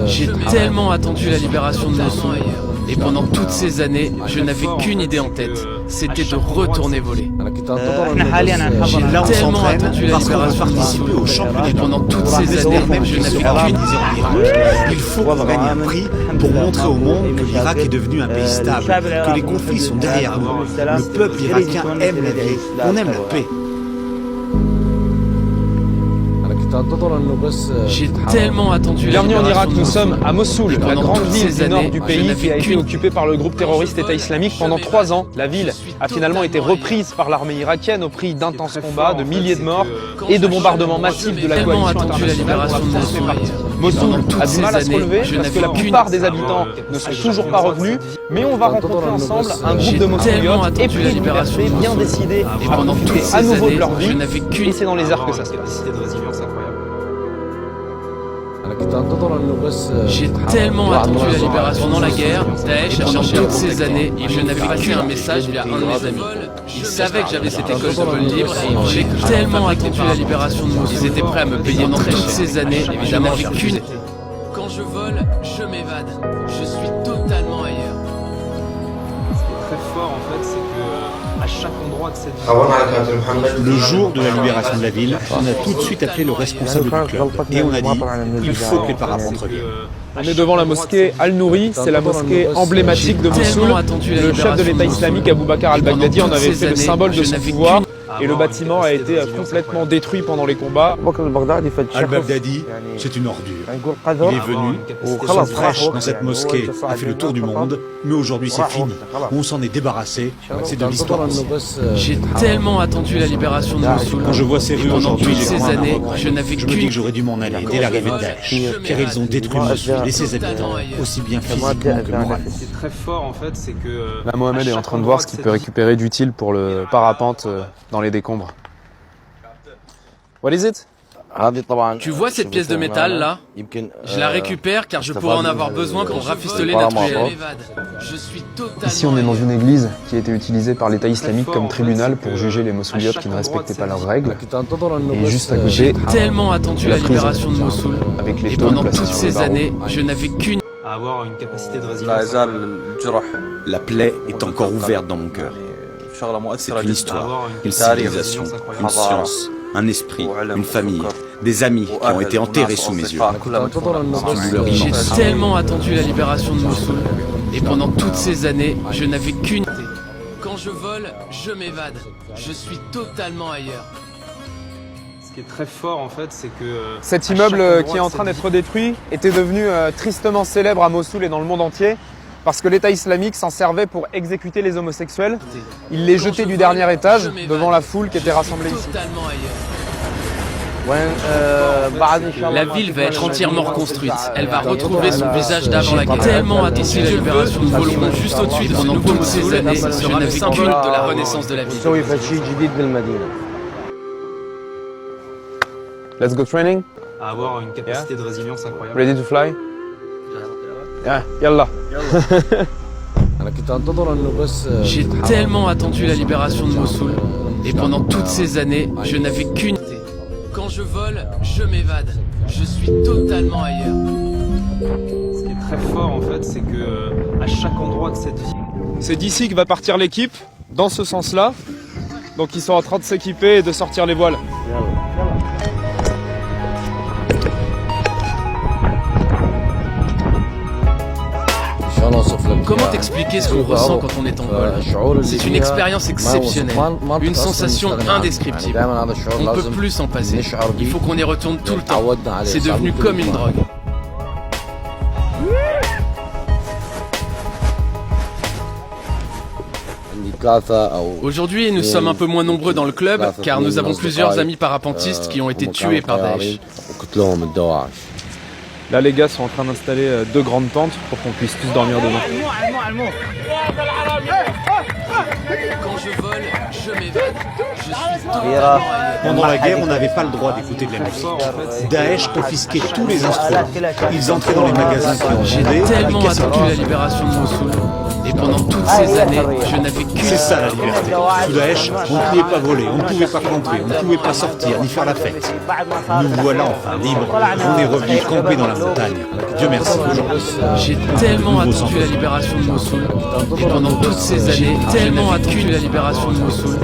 J'ai tellement attendu la libération de Mossoul. Et pendant toutes ces années, je n'avais qu'une idée en tête. C'était de retourner voler. Là, on Tellement s'entraîne attendu la parce qu'on veut libération de participer Mossoul. au championnat Et du pendant monde. toutes ces années, Même je je n'avais sera qu'une organisé en Irak. Il faut qu'on gagne un prix pour montrer au monde que l'Irak est devenu un pays stable, que les conflits sont derrière nous. Le peuple irakien aime la vie, on aime la paix. J'ai tellement attendu la Bienvenue en libération Irak, de nous Mossoul. sommes à Mossoul, Et la pendant grande toutes ville ces du nord années, du je pays n'avais qui a été qu'une- occupée par le groupe terroriste État islamique pendant 3 ans. La ville a finalement été reprise par l'armée irakienne au prix d'intenses combats, de milliers de morts et de bombardements massifs de la tellement coalition attendu la internationale dont libération de la France fait Mossoul. partie. Et Mossoul pendant toutes a du mal à ces se années, relever je parce que n'avais la qu'une- plupart des habitants ne sont toujours pas revenus, mais on va rencontrer ensemble un groupe de tellement Mossouliotes attendu la épris de libération liberté, de bien Mossoul. décidés Et à pendant profiter toutes ces à nouveau années, de leur je vie. n'avais qu'une- Et c'est dans les airs que ça se passe. J'ai tellement attendu la libération pendant la guerre. Daesh a cherché toutes ces années et je n'avais qu'un message via un de mes amis. Ils savaient que j'avais cette école de vol libre et j'ai tellement attendu la libération de Mossoul. Ils étaient prêts à me payer pendant toutes ces années. Évidemment, j'ai qu'une. Quand je vole, je m'évade. Je suis totalement ailleurs. Ce qui est très fort en fait, c'est que à chaque endroit de cette ville, Le jour de la libération de la ville, on a tout de suite appelé le responsable du club et on a dit il faut que les parapentes reviennent. on est devant la mosquée Al-Nouri, c'est la mosquée emblématique de Mossoul. Tellement attendu la Le chef de libération l'État de islamique, Mossoul. Abou Bakr al-Baghdadi, Et en pendant avait toutes fait le ces symbole années, de je son n'avais pouvoir. qu'une- Et le bâtiment a été complètement détruit pendant les combats. Al-Baghdadi, c'est une ordure. Il est venu, son prêche dans cette mosquée a fait le tour du monde, mais aujourd'hui c'est fini. On s'en est débarrassé, c'est de l'histoire ancienne. J'ai tellement attendu la libération de Mossoul. Quand je vois ces Et rues pendant aujourd'hui, toutes j'ai ces vraiment un années, regret. je n'avais Je me dis qu'une- que j'aurais dû m'en aller dès l'arrivée de Daesh, car ils ont détruit Mossoul et ses habitants, aussi bien physiquement que moralement. Ce qui est très fort en fait, c'est que là, Mohamed est en train de voir ce qu'il peut récupérer d'utile pour le parapente dans les décombres. What is it? Tu vois cette pièce de métal là? Je la récupère car je pourrais en avoir besoin pour rafistoler notre UAV. Je suis totalement Ici, on est dans une église qui a été utilisée par l'État islamique comme tribunal pour juger les Mossouliotes qui ne respectaient pas leurs règles. Et juste à côté, tellement attendu la la prison. libération de Mossoul. avec les Et tôles pendant placées toutes sur les ces barreaux. années, je n'avais qu'une. À avoir une capacité de résilience. La plaie est encore ouverte dans mon cœur. C'est une histoire, une civilisation, une science, un esprit, une famille, des amis qui ont été enterrés sous mes yeux. J'ai tellement attendu la libération de Mossoul. Et pendant toutes ces années, je n'avais qu'une. Quand je vole, je m'évade. Je suis totalement ailleurs. Ce qui est très fort en fait, c'est que cet immeuble qui est en train d'être détruit était devenu tristement célèbre à Mossoul et dans le monde entier parce que l'État islamique s'en servait pour exécuter les homosexuels. Il les jetait du dernier étage devant la foule qui était rassemblée ici. Totalement ailleurs. La ville va être entièrement reconstruite. Elle va retrouver son visage d'avant la guerre. Tellement attendu la libération de Mossoul. Juste au-dessus de pendant toutes ces années, je n'avais qu'une de la renaissance de la ville. Let's go training. À avoir une capacité de résilience incroyable. Ready to fly? Yeah, yallah. J'ai tellement attendu la libération de Mossoul. Et pendant toutes ces années, je n'avais qu'une. Quand je vole, je m'évade. Je suis totalement ailleurs. Ce qui est très fort en fait, c'est que à chaque endroit de cette ville, C'est d'ici que va partir l'équipe, dans ce sens-là. Donc ils sont en train de s'équiper et de sortir les voiles. Comment t'expliquer ce qu'on ressent quand on est en vol? C'est une expérience exceptionnelle, une sensation indescriptible. On ne peut plus s'en passer. Il faut qu'on y retourne tout le temps. C'est devenu comme une drogue. Aujourd'hui, nous sommes un peu moins nombreux dans le club car nous avons plusieurs amis parapentistes qui ont été tués par Daesh. Là les gars sont en train d'installer 2 grandes tentes pour qu'on puisse tous dormir dedans. Quand je vole, je m'évade. Je suis totalement ailleurs. Pendant la guerre, on n'avait pas le droit d'écouter de la musique. Daesh confisquait tous les instruments. Ils entraient dans les magasins qui en J'ai vendaient avec tellement cassettes. attendu la libération de Mossoul. Et pendant toutes ces années, je n'avais qu'une... C'est ça la liberté. Sous Daesh, on ne pouvait pas voler, on ne pouvait pas camper, on ne pouvait pas sortir ni faire la fête. Nous voilà enfin libres, on est revenu camper dans la montagne. Dieu merci aujourd'hui. J'ai tellement attendu la libération de Mossoul. Et pendant toutes ces années, tellement attendu la libération de Mossoul.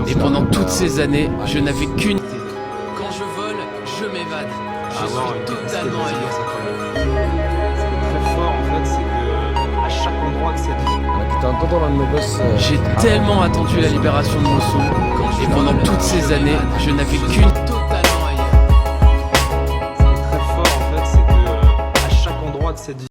Et pendant toutes ces années, je n'avais qu'une... Quand je vole, je m'évade. Je suis totalement ailleurs. Ce qui est très fort en fait, c'est que à chaque endroit que cette vie J'ai tellement attendu la libération de Mossoul. Et pendant toutes ces années, je n'avais qu'une... Totalement ailleurs. Ce qui est très fort en fait, c'est que à chaque endroit de cette vie